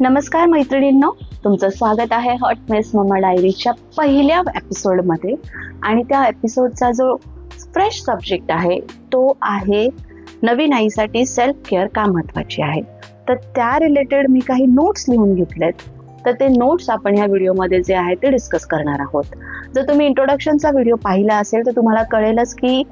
नमस्कार मैत्रिणींनो, तुमचं स्वागत आहे हॉट मेस मम्मा डायरीच्या पहिल्या एपिसोडमध्ये. आणि त्या एपिसोडचा जो फ्रेश सब्जेक्ट आहे तो आहे नवीन आईसाठी सेल्फ केअर का महत्त्वाची आहे. तर त्या रिलेटेड मी काही नोट्स लिहून घेतलेत, तर ते नोट्स आपण ह्या व्हिडिओमध्ये जे आहे ते डिस्कस करणार आहोत. जर तुम्ही इंट्रोडक्शनचा व्हिडिओ पाहिला असेल तर तुम्हाला कळेलच की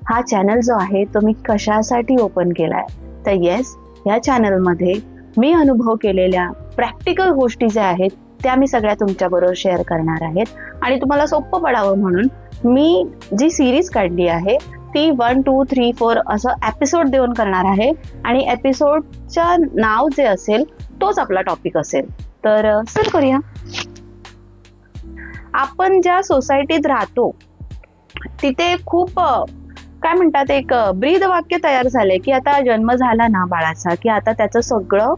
हा चॅनल जो आहे तो मी कशासाठी ओपन केला आहे. तर येस, या चॅनलमध्ये मी अनुभव केलेल्या प्रॅक्टिकल गोष्टी ज्या आहेत त्या मी सगळ्या तुमच्याबरोबर शेअर करणार आहेत. आणि तुम्हाला सोपं पडावं म्हणून मी जी सिरीज काढली आहे ती 1, 2, 3, 4 असं एपिसोड देऊन करणार आहे. आणि एपिसोडच्या नाव जे असेल तोच आपला टॉपिक असेल. तर सुरू करूया. आपण ज्या सोसायटीत राहतो तिथे खूप काय म्हणतात, एक ब्रीद वाक्य तयार झालंय की आता जन्म झाला ना बाळाचा की आता त्याचं सगळं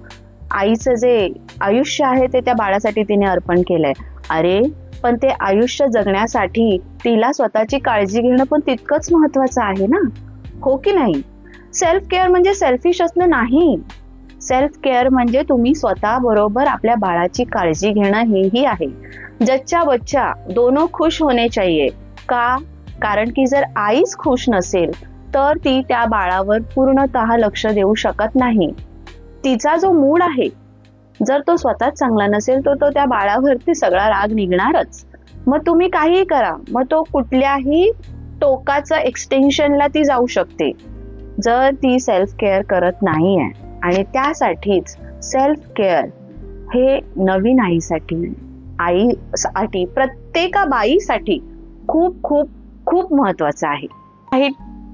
आईचं जे आयुष्य आहे ते त्या बाळासाठी तिने अर्पण केलंय. अरे पण ते आयुष्य जगण्यासाठी तिला स्वतःची काळजी घेणं पण तितकंच महत्वाचं आहे ना, हो की नाही? सेल्फ केअर म्हणजे सेल्फिश असणं नाही. सेल्फ केअर म्हणजे तुम्ही स्वतः बरोबर आपल्या बाळाची काळजी घेणं हेही आहे. जच्चा बच्चा दोनों खुश होने चाहिए. का? कारण की जर आईच खुश नसेल तर ती त्या बाळावर पूर्णतः लक्ष देऊ शकत नाही. तिचा जो मूड आहे जर तो स्वतःच चांगला नसेल तर तो त्या बाळावरती सगळा राग निघणारच. मग तुम्ही काहीही करा, मग तो कुठल्याही टोकाचा एक्सटेन्शनला ती जाऊ शकते जर ती सेल्फ केअर करत नाहीये. आणि त्यासाठीच सेल्फ केअर हे नवीन आईसाठी प्रत्येका बाईसाठी खूप खूप खूप महत्वाचं आहे. काही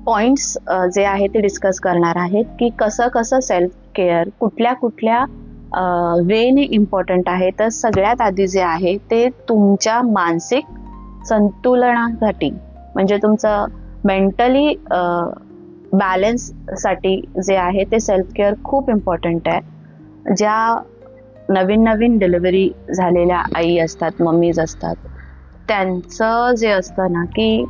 पॉइंट्स जे आहे ते डिस्कस करणार आहेत की कसं सेल्फ केअर कुठल्या वेने इम्पॉर्टंट आहे. तर सगळ्यात आधी जे आहे ते तुमच्या मानसिक संतुलनासाठी म्हणजे तुमचं मेंटली बॅलन्ससाठी जे आहे ते सेल्फ केअर खूप इम्पॉर्टंट आहे. ज्या नवीन डिलिव्हरी झालेल्या आई असतात, मम्मीज असतात, त्यांचं जे असतं ना की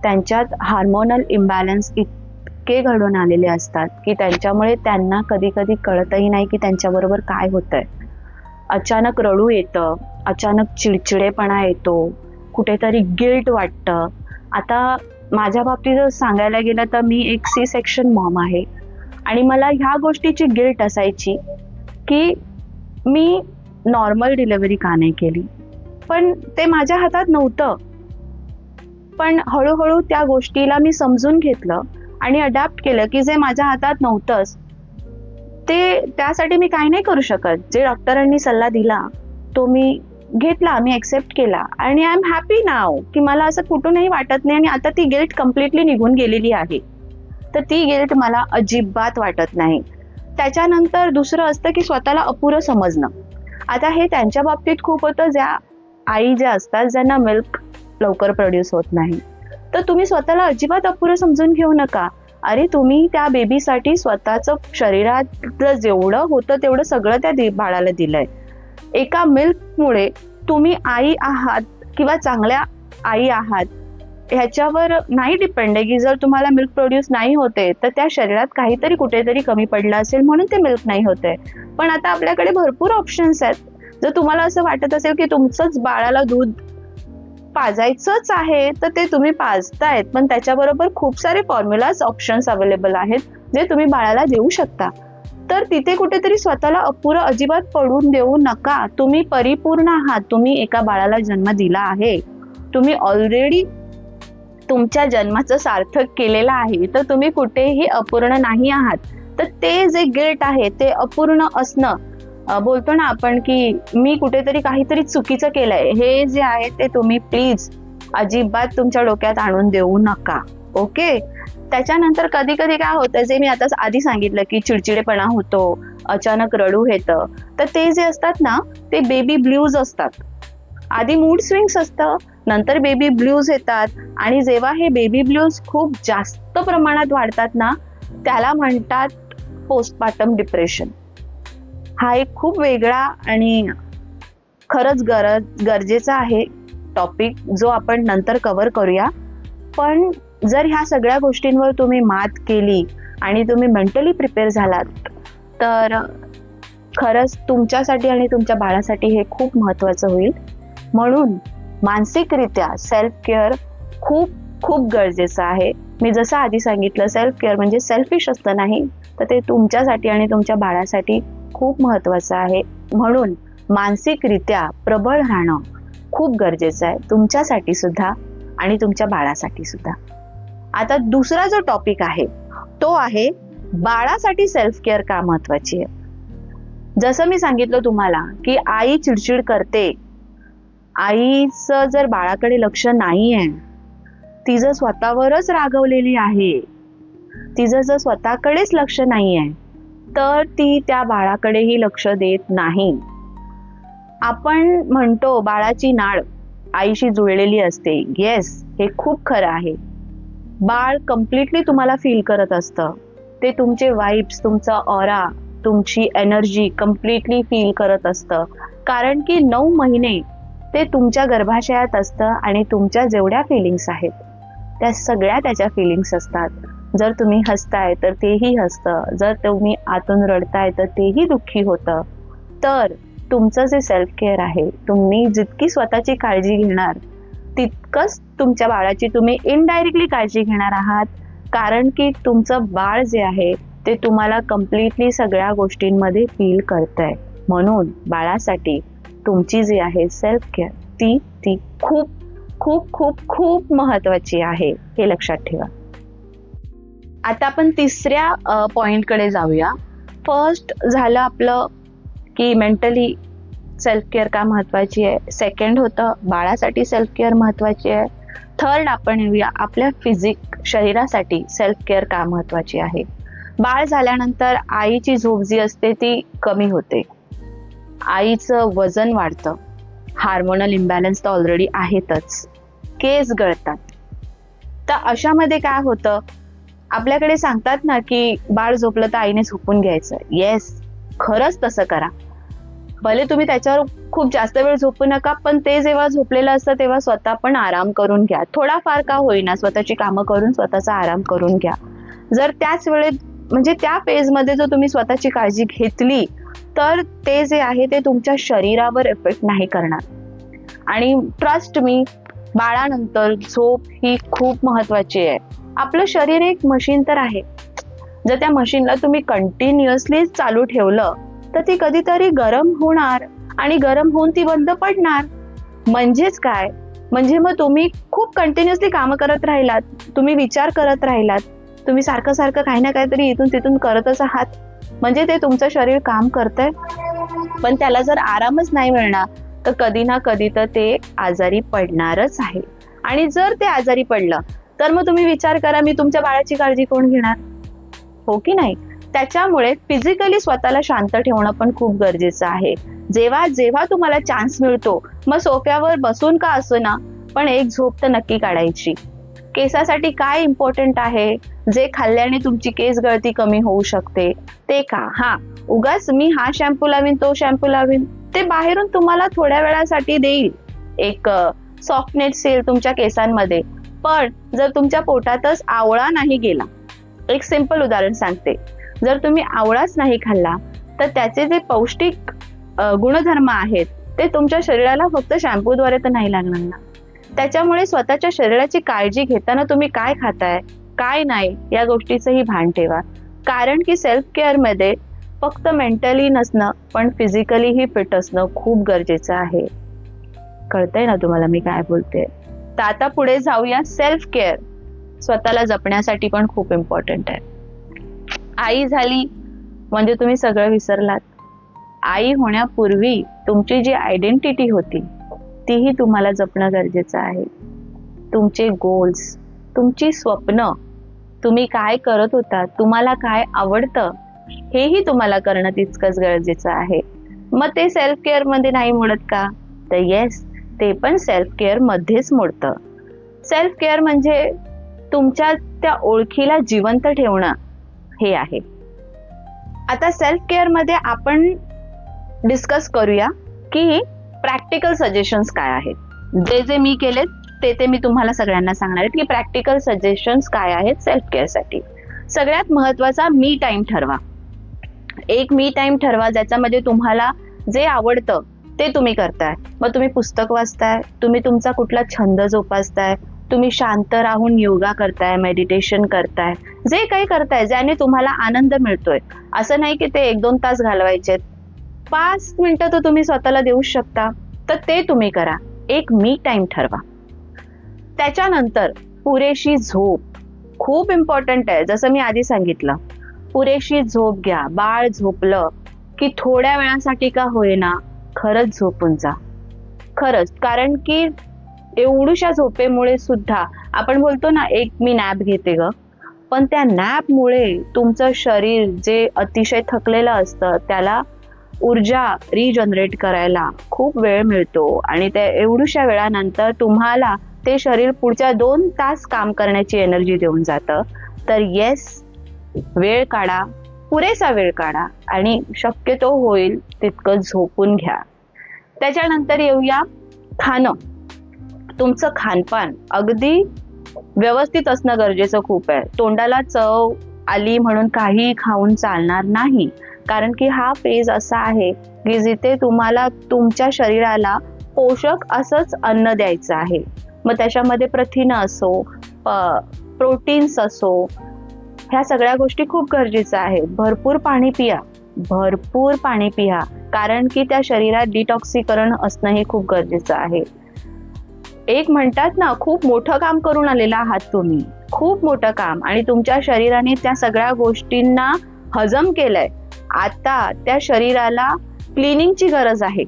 त्यांच्यात हार्मोनल इम्बॅलन्स इतके घडून आलेले असतात की त्यांच्यामुळे त्यांना कधी कधी कळतही नाही की त्यांच्याबरोबर काय होतंय. अचानक रडू येतं, अचानक चिडचिडेपणा येतो, कुठेतरी गिल्ट वाटतं. आता माझ्या बाबतीत सांगायला गेलं तर मी एक सी सेक्शन मॉम आहे आणि मला ह्या गोष्टीची गिल्ट असायची की मी नॉर्मल डिलिव्हरी का नाही केली. पण ते माझ्या हातात नव्हतं. पण हळूहळू त्या गोष्टीला मी समजून घेतलं आणि अडॅप्ट केलं की जे माझ्या हातात नव्हतंच ते त्यासाठी मी काही नाही करू शकत. जे डॉक्टरांनी सल्ला दिला तो मी घेतला, मी एक्सेप्ट केला आणि आय एम हॅपी नाव की मला असं कुठूनही वाटत नाही. आणि आता ती गिल्ट कम्प्लिटली निघून गेलेली आहे. तर ती गिल्ट मला अजिबात वाटत नाही. त्याच्यानंतर दुसरं असतं की स्वतःला अपुरं समजणं. आता हे त्यांच्या बाबतीत खूप होतं ज्या आई ज्या असतात ज्यांना मिल्क लवकर प्रोड्यूस होत नाही. तर तुम्ही स्वतःला अजिबात अपुरं समजून घेऊ नका. अरे तुम्ही त्या बेबीसाठी स्वतःचं शरीरातलं जेवढं होतं तेवढं सगळं त्या बाळाला दिलंय. एका मिल्कमुळे तुम्ही आई आहात किंवा चांगल्या आई आहात ह्याच्यावर नाही डिपेंड आहे की जर तुम्हाला मिल्क प्रोड्यूस नाही होते तर त्या शरीरात काहीतरी कुठेतरी कमी पडलं असेल म्हणून ते मिल्क नाही होते. पण आता आपल्याकडे भरपूर ऑप्शन्स आहेत. जर तुम्हाला असं वाटत असेल की तुमचंच बाळाला दूध पाजायचंच आहे तर ते तुम्ही पाजतायत, पण त्याच्याबरोबर खूप सारे फॉर्म्युलाज ऑप्शन्स अवेलेबल आहेत जे तुम्ही बाळाला देऊ शकता. तर तिथे कुठेतरी स्वतःला अपुरं अजिबात पडून देऊ नका. तुम्ही परिपूर्ण आहात. तुम्ही एका बाळाला जन्म दिला आहे. तुम्ही ऑलरेडी तुमच्या जन्माचं सार्थक केलेलं आहे. तर तुम्ही कुठेही अपूर्ण नाही आहात. तर ते जे गिल्ट आहे ते अपूर्ण असणं, बोलतो ना आपण की मी कुठेतरी काहीतरी चुकीचं केलंय, हे जे आहे ते तुम्ही प्लीज अजिबात तुमच्या डोक्यात आणून देऊ नका. ओके. त्याच्यानंतर कधी कधी काय होतं, जे मी आता आधी सांगितलं की चिडचिडेपणा होतो, अचानक रडू येतं, तर ते जे असतात ना ते बेबी ब्ल्यूज असतात. आधी मूड स्विंग्स असतं, नंतर बेबी ब्ल्यूज येतात. आणि जेव्हा हे बेबी ब्ल्यूज खूप जास्त प्रमाणात वाढतात ना त्याला म्हणतात पोस्टपार्टम डिप्रेशन. हा एक खूप वेगळा आणि खरंच गरजेचा आहे टॉपिक जो आपण नंतर कव्हर करूया. पण जर ह्या सगळ्या गोष्टींवर तुम्ही मात केली आणि तुम्ही मेंटली प्रिपेअर झालात तर खरंच तुमच्यासाठी आणि तुमच्या बाळासाठी हे खूप महत्वाचं होईल. म्हणून मानसिकरित्या सेल्फ केअर खूप खूप गरजेचं आहे. मी जसं आधी सांगितलं, सेल्फ केअर म्हणजे सेल्फिश असतं नाही, तर ते तुमच्यासाठी आणि तुमच्या बाळासाठी खूप महत्वाचं आहे. म्हणून मानसिकरित्या प्रबळ राहणं खूप गरजेचं आहे, तुमच्यासाठी सुद्धा आणि तुमच्या बाळासाठी सुद्धा. आता दुसरा जो टॉपिक आहे तो आहे बाळासाठी सेल्फ केअर का महत्वाची आहे. जसं मी सांगितलं तुम्हाला की आई चिडचिड करते, आईचं जर बाळाकडे लक्ष नाहीये, ती जर स्वतःवरच रागवलेली आहे, तिचं जर स्वतःकडेच लक्ष नाहीये, तर ती त्या बाळाकडेही लक्ष देत नाही. आपण म्हणतो बाळाची नाळ आईशी जुळलेली असते. येस, हे खूप खरं आहे. बाळ कम्प्लिटली तुम्हाला फील करत असतं. ते तुमचे वाइब्स, तुमचा ऑरा, तुमची एनर्जी कम्प्लिटली फील करत असतं. कारण की 9 महिने ते तुमच्या गर्भाशयात असतं आणि तुमच्या जेवढ्या फिलिंग्स आहेत त्या सगळ्या त्याच्या फिलिंग्स असतात. जर तुम्ही हसताय तर तेही हसतं, जर तुम्ही आतून रडताय तर तेही दुःखी होतं. तर तुमचं जे सेल्फ केअर आहे, तुम्ही जितकी स्वतःची काळजी घेणार तितकंच तुमच्या बाळाची तुम्ही इनडायरेक्टली काळजी घेणार आहात. कारण की तुमचं बाळ जे आहे ते तुम्हाला कम्प्लिटली सगळ्या गोष्टींमध्ये फील करतंय. म्हणून बाळासाठी तुमची जी आहे सेल्फ केअर ती खूप खूप खूप खूप महत्वाची आहे, हे लक्षात ठेवा. आता आपण तिसऱ्या पॉइंटकडे जाऊया. फर्स्ट झालं आपलं की मेंटली सेल्फ केअर का महत्वाची आहे. सेकंड होतं बाळासाठी सेल्फ केअर महत्वाची आहे. थर्ड आपण येऊया आपल्या शरीरासाठी सेल्फ केअर का महत्वाची आहे. बाळ झाल्यानंतर आईची झोप जी असते ती कमी होते, आईचं वजन वाढतं, हार्मोनल इम्बॅलन्स तर ऑलरेडी आहेतच, केस गळतात. तर अशामध्ये काय होतं, आपल्याकडे सांगतात ना की बाळ झोपलं तर आईने झोपून घ्यायचं. येस, खरंच तसं करा. भले तुम्ही त्याच्यावर खूप जास्त वेळ झोपू नका, पण ते जेव्हा झोपलेलं असतं तेव्हा स्वतः पण आराम करून घ्या. थोडाफार का होईना स्वतःची कामं करून स्वतःचा आराम करून घ्या. जर त्याच वेळेत म्हणजे त्या फेजमध्ये जर तुम्ही स्वतःची काळजी घेतली तर ते जे आहे ते तुमच्या शरीरावर इफेक्ट नाही करणार. आणि ट्रस्ट मी, बाळानंतर झोप ही खूप महत्वाची आहे. आपलं शरीर एक मशीन तर आहे. जर त्या मशीनला तुम्ही कंटिन्युअसली चालू ठेवलं तर ती कधीतरी गरम होणार आणि गरम होऊन ती बंद पडणार. म्हणजेच काय, म्हणजे मग तुम्ही खूप कंटिन्युअसली कामं करत राहिलात, तुम्ही विचार करत राहिलात, तुम्ही सारखं सारखं काही ना काहीतरी इथून तिथून करतच आहात, म्हणजे ते तुमचं शरीर काम करतंय, पण त्याला जर आरामच नाही मिळणार तर कधी ना कधी तर ते आजारी पडणारच आहे. आणि जर ते आजारी पडलं तर मग तुम्ही विचार करा, मी तुमच्या बाळाची काळजी कोण घेणार, हो की नाही? त्याच्यामुळे फिजिकली स्वतःला शांत ठेवणं पण खूप गरजेचं आहे. जेव्हा जेव्हा तुम्हाला चान्स मिळतो, मग सोफ्यावर बसून का असना, पण एक झोप तर नक्की काढायची. केसासाठी काय इम्पॉर्टंट आहे, जे खाल्ल्याने तुमची केस गळती कमी होऊ शकते ते का. हा, उगाच मी हा शॅम्पू लावीन तो शॅम्पू लावीन, ते बाहेरून तुम्हाला थोड्या वेळासाठी देईल, एक सॉफ्टनेस येईल तुमच्या केसांमध्ये. पण जर तुमच्या पोटातच आवळा नाही गेला, एक सिंपल उदाहरण सांगते, जर तुम्ही आवळाच नाही खाल्ला तर त्याचे जे पौष्टिक गुणधर्म आहेत ते तुमच्या शरीराला फक्त शॅम्पूद्वारे तर नाही लागणार ना. त्याच्यामुळे स्वतःच्या शरीराची काळजी घेताना तुम्ही काय खाताय काय नाही या गोष्टीचंही भान ठेवा. कारण की सेल्फ केअर मध्ये फक्त मेंटली नसणं पण फिजिकलीही फिट असणं खूप गरजेचं आहे. कळतंय ना तुम्हाला मी काय बोलते? तर आता पुढे जाऊया. सेल्फ केअर स्वतःला जपण्यासाठी पण खूप इम्पॉर्टंट आहे. आई झाली म्हणजे तुम्ही सगळं विसरलात. आई होण्यापूर्वी तुमची जी आयडेंटिटी होती तीही तुम्हाला जपणं गरजेचं आहे. तुमचे गोल्स, तुमची स्वप्न, तुम्ही काय करत होता, तुम्हाला काय आवडतं, हेही तुम्हाला करणं तितकंच गरजेचं आहे. मग ते सेल्फ केअर मध्ये नाही मोडत का? तर येस, ते पण सेल्फ केअर मध्येच मोडतं. सेल्फ केअर म्हणजे तुमच्या त्या ओळखीला जिवंत ठेवणं हे आहे. आता सेल्फ केअर मध्ये आपण डिस्कस करूया की प्रॅक्टिकल सजेशन्स काय आहेत. जे जे मी केलेत ते मी तुम्हाला सगळ्यांना सांगणार आहे की प्रॅक्टिकल सजेशन्स काय आहेत सेल्फ केअर साठी. सगळ्यात महत्वाचा, मी टाइम ठरवा. एक मी टाइम ठरवा ज्याच्यामध्ये तुम्हाला जे आवडतं ते तुम्ही करताय. मग तुम्ही पुस्तक वाचताय, तुम्ही तुमचा कुठला छंद जोपासताय, तुम्ही शांत राहून योगा करताय, मेडिटेशन करताय, जे काही करताय ज्याने तुम्हाला आनंद मिळतोय. असं नाही की ते 1-2 तास घालवायचे, 5 मिनिटं तर तुम्ही स्वतःला देऊ शकता, तर ते तुम्ही करा. एक मी टाइम ठरवा. त्याच्यानंतर पुरेशी झोप खूप इम्पॉर्टंट आहे. जसं मी आधी सांगितलं, पुरेशी झोप घ्या. बाळ झोपलं की थोड्या वेळासाठी का होईना खरंच झोपून जा. खरंच, कारण की एवढूशा झोपेमुळे सुद्धा आपण बोलतो ना, एक मी नॅप घेते ग, पण त्या नॅपमुळे तुमचं शरीर जे अतिशय थकलेलं असतं त्याला ऊर्जा रिजनरेट करायला खूप वेळ मिळतो आणि त्या एवढूशा वेळानंतर तुम्हाला ते शरीर पुढच्या 2 तास काम करण्याची एनर्जी देऊन जातं. तर येस, वेळ काढा, पुरेसा वेळ काढा आणि शक्यतो होईल तितकं झोपून घ्या. त्याच्यानंतर येऊया खाणं. तुमचं खानपान अगदी व्यवस्थित असणं गरजेचं खूप आहे. तोंडाला चव आली म्हणून काही खाऊन चालणार नाही, कारण की हा फेज असा आहे की जिथे तुम्हाला तुमच्या शरीराला पोषक असंच अन्न द्यायचं आहे. मग त्याच्यामध्ये प्रथिनं असो, प्रोटीन्स असो, ह्या सगळ्या गोष्टी खूप गरजेचं आहे. भरपूर पाणी पिया, भरपूर पाणी पिया, कारण की त्या शरीरात डिटॉक्सिकरण असणं हे खूप गरजेचं आहे. एक म्हणतात ना, खूप मोठं काम करून आलेला आहात तुम्ही, खूप मोठं काम, आणि तुमच्या शरीराने त्या सगळ्या गोष्टींना हजम केलंय. आता त्या शरीराला क्लिनिंगची गरज आहे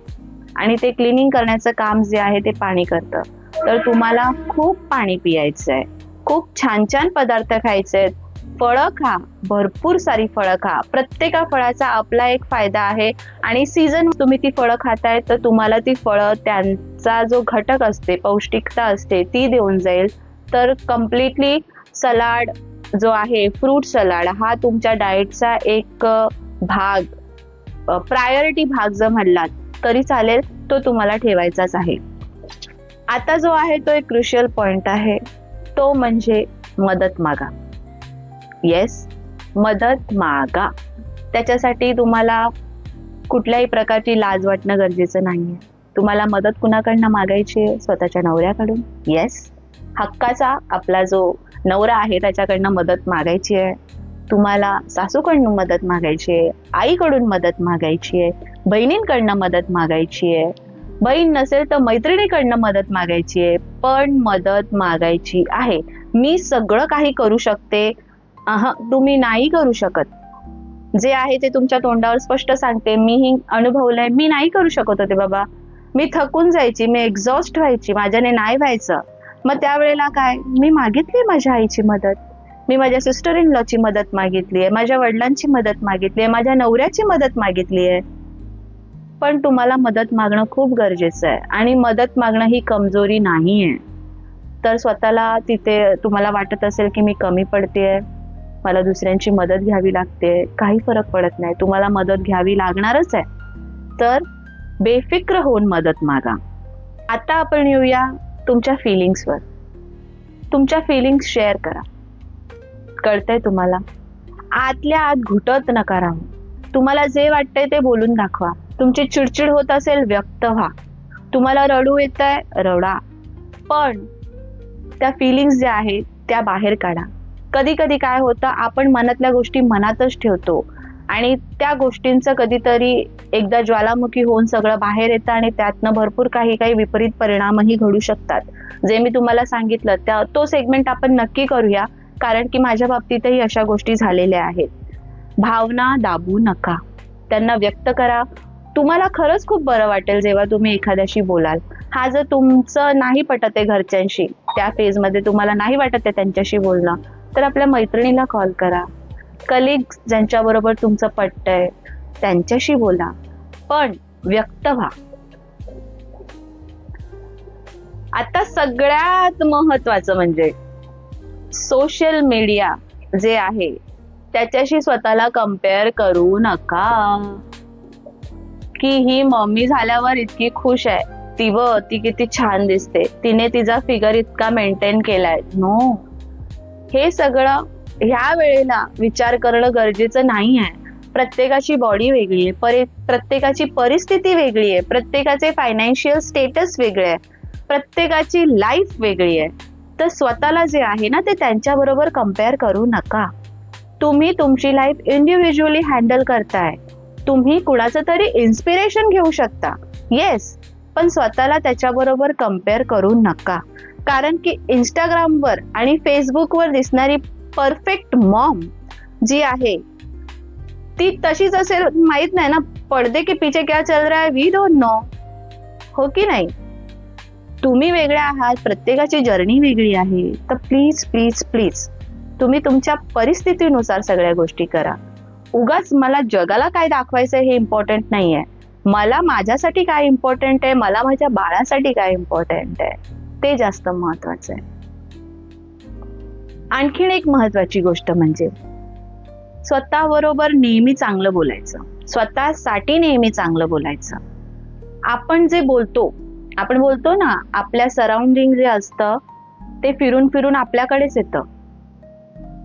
आणि ते क्लिनिंग करण्याचं काम जे आहे ते पाणी करतं. तर तुम्हाला खूप पाणी पियायचं आहे, खूप छान छान पदार्थ खायचे आहेत. फळं खा, भरपूर सारी फळं खा. प्रत्येका फळाचा आपला एक फायदा आहे आणि सीझन तुम्ही ती फळं खाताय तर तुम्हाला ती फळं त्यांचा जो घटक असते, पौष्टिकता असते, ती देऊन जाईल. तर कम्प्लिटली सलाड जो आहे, फ्रूट सलाड, हा तुमच्या डाएटचा एक भाग, प्रायोरिटी भाग जर म्हणलात तरी चालेल, तो तुम्हाला ठेवायचाच आहे. आता जो आहे तो एक क्रुशियल पॉइंट आहे, तो म्हणजे मदत मागा. येस, मदत मागा. त्याच्यासाठी तुम्हाला कुठल्याही प्रकारची लाज वाटणं गरजेचं नाहीये. तुम्हाला मदत कुणाकडनं मागायची आहे? स्वतःच्या नवऱ्याकडून. येस, हक्काचा आपला जो नवरा आहे त्याच्याकडनं मदत मागायची आहे. तुम्हाला सासूकडून मदत मागायची आहे, आईकडून मदत मागायची आहे, बहिणींकडनं मदत मागायची आहे, बहीण नसेल तर मैत्रिणीकडनं मदत मागायची आहे, पण मदत मागायची आहे. मी सगळं काही करू शकते, तुम्ही नाही करू शकत. जे आहे ते तुमच्या तोंडावर स्पष्ट सांगते. मीही अनुभवलंय, मी नाही करू शकत होते बाबा. मी थकून जायची, मी एक्झॉस्ट व्हायची, माझ्याने नाही व्हायचं. मग त्यावेळेला काय, मी मागितली माझ्या आईची मदत, मी माझ्या सिस्टर इन लॉची मदत मागितली आहे, माझ्या वडिलांची मदत मागितली आहे, माझ्या नवऱ्याची मदत मागितली आहे. पण तुम्हाला मदत मागणं खूप गरजेचं आहे आणि मदत मागणं ही कमजोरी नाहीये. तर स्वतःला तिथे तुम्हाला वाटत असेल की मी कमी पडतेय, मला दुसऱ्यांची मदत घ्यावी लागते, काही फरक पडत नाही, तुम्हाला मदत घ्यावी लागणारच आहे. तर बेफिक्र होऊन मदत मागा. आता आपण येऊया तुमच्या फिलिंग्सवर. तुमच्या फिलिंग्स शेअर करा. कळतंय तुम्हाला, आतल्या आत घुटत नका राहू. तुम्हाला जे वाटतंय ते बोलून दाखवा. तुमची चिडचिड होत असेल, व्यक्त व्हा. तुम्हाला रडू येतंय, रडा, पण त्या फिलिंग्स ज्या आहेत त्या बाहेर काढा. कधी कधी काय होतं, आपण मनातल्या गोष्टी मनातच ठेवतो आणि त्या गोष्टींचं कधीतरी एकदा ज्वालामुखी होऊन सगळं बाहेर येतं आणि त्यातनं भरपूर काही विपरीत परिणामही घडू शकतात. जे मी तुम्हाला सांगितलं तो सेगमेंट आपण नक्की करूया, कारण की माझ्या बाबतीतही अशा गोष्टी झालेल्या आहेत. भावना दाबू नका, त्यांना व्यक्त करा. तुम्हाला खरंच खूप बरं वाटेल जेव्हा तुम्ही एखाद्याशी बोलाल. हा जर तुमचं नाही पटत आहे घरच्यांशी, त्या फेजमध्ये तुम्हाला नाही वाटत आहे त्यांच्याशी बोलणं, तर आपल्या मैत्रिणीला कॉल करा. कलिग्स ज्यांच्याबरोबर तुमचं पटतंय त्यांच्याशी बोला, पण व्यक्त व्हा. आता सगळ्यात महत्वाचं म्हणजे सोशल मीडिया जे आहे त्याच्याशी स्वतःला कंपेअर करू नका. की ही मम्मी झाल्यावर इतकी खुश आहे, ती किती छान दिसते, तिने तिचा फिगर इतका मेंटेन केलाय. नो, हे सगळं ह्या वेळेला विचार करणं गरजेचं नाही आहे. प्रत्येकाची बॉडी वेगळी आहे, प्रत्येकाची परिस्थिती वेगळी आहे, प्रत्येकाचे फायनान्शियल स्टेटस वेगळे आहे, प्रत्येकाची लाईफ वेगळी आहे. तर स्वतःला जे आहे ना ते त्यांच्याबरोबर कम्पेअर करू नका. तुम्ही तुमची लाईफ इंडिव्हिज्युअली हँडल करताय. तुम्ही कुणाचं तरी इन्स्पिरेशन घेऊ शकता, येस, पण स्वतःला त्याच्याबरोबर कम्पेअर करू नका. कारण की इंस्टाग्रामवर आणि फेसबुकवर दिसणारी परफेक्ट मॉम जी आहे ती तशीच असेल माहित नाही ना. पडदे के पीछे क्या चल रहा है वी डोंट नो, हो की नाही. तुम्ही वेगळे आहात, प्रत्येकाची जर्नी वेगळी आहे. तर प्लीज प्लीज प्लीज तुम्ही तुमच्या परिस्थितीनुसार सगळ्या गोष्टी करा. उगाच मला जगाला काय दाखवायचं हे इम्पॉर्टंट नाहीये. मला माझ्यासाठी काय इम्पॉर्टंट आहे, मला माझ्या बाळासाठी काय इम्पॉर्टंट आहे ते जास्त महत्वाचं आहे. आणखीन एक महत्वाची गोष्ट म्हणजे स्वतःबरोबर नेहमी चांगलं बोलायचं, स्वतःसाठी नेहमी चांगलं बोलायचं. आपण जे बोलतो, आपण बोलतो ना, आपल्या सराउंडिंग जे असतं ते फिरून फिरून आपल्याकडेच येतं.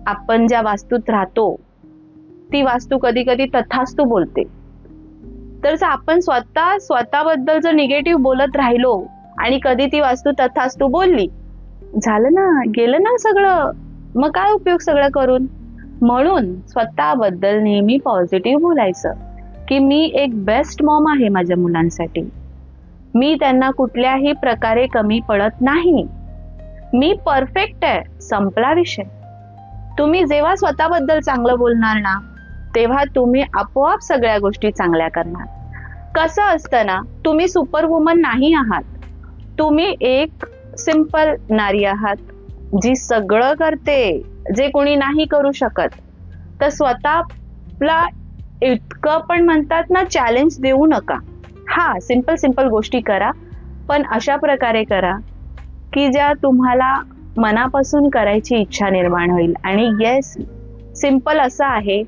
आपण ज्या वास्तूत राहतो ती वास्तू कधी कधी तथास्तू बोलते. तर जर आपण स्वतःबद्दल जर निगेटिव्ह बोलत राहिलो आणि कधी ती वास्तू तथास्तू बोलली, झालं ना, गेलं ना सगळं. मग काय उपयोग सगळं करून. म्हणून स्वतःबद्दल नेहमी पॉझिटिव्ह बोलायचं की मी एक बेस्ट मॉम आहे माझ्या मुलांसाठी. मी त्यांना कुठल्याही प्रकारे कमी पडत नाही. मी परफेक्ट आहे, संपला विषय. तुम्ही जेव्हा स्वतःबद्दल चांगलं बोलणार ना तेव्हा तुम्ही आपोआप सगळ्या गोष्टी चांगल्या करणार. कसं असतं ना, तुम्ही सुपरवुमन नाही आहात. तुम्ही एक सिंपल नारी आहात जी सगळं करते जे कोणी नाही करू शकत. तर स्वतःला इतकं पण म्हणतात ना चॅलेंज देऊ नका. हा, सिंपल गोष्टी करा, पण अशा प्रकारे करा की ज्या तुम्हाला मनापासून करायची इच्छा निर्माण होईल. आणि येस, सिंपल असं आहे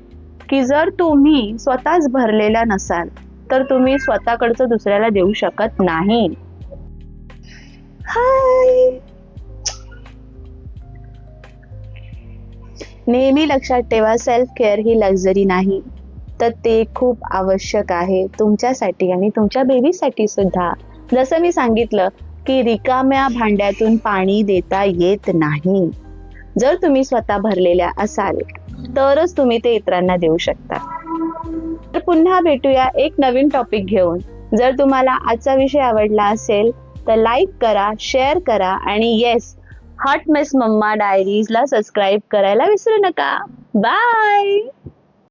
की जर तुम्ही स्वतःच भरलेला नसाल तर तुम्ही स्वतःकडचं दुसऱ्याला देऊ शकत नाही. हाय, नेहमी लक्षात ठेवा, सेल्फ केअर ही लक्झरी नाही, तर ते खूप आवश्यक आहे तुमच्यासाठी आणि तुमच्या बेबीसाठी सुद्धा. जसं मी सांगितलं की रिकाम्या भांड्यातून पाणी देता येत नाही. जर तुम्ही स्वतः भरलेल्या असाल तरच तुम्ही ते इतरांना देऊ शकता. तर पुन्हा भेटूया एक नवीन टॉपिक घेऊन. जर तुम्हाला आजचा विषय आवडला असेल तर लाईक करा, शेअर करा आणि येस, हॉट मिस मम्मा डायरीजला सबस्क्राईब करायला विसरू नका. बाय.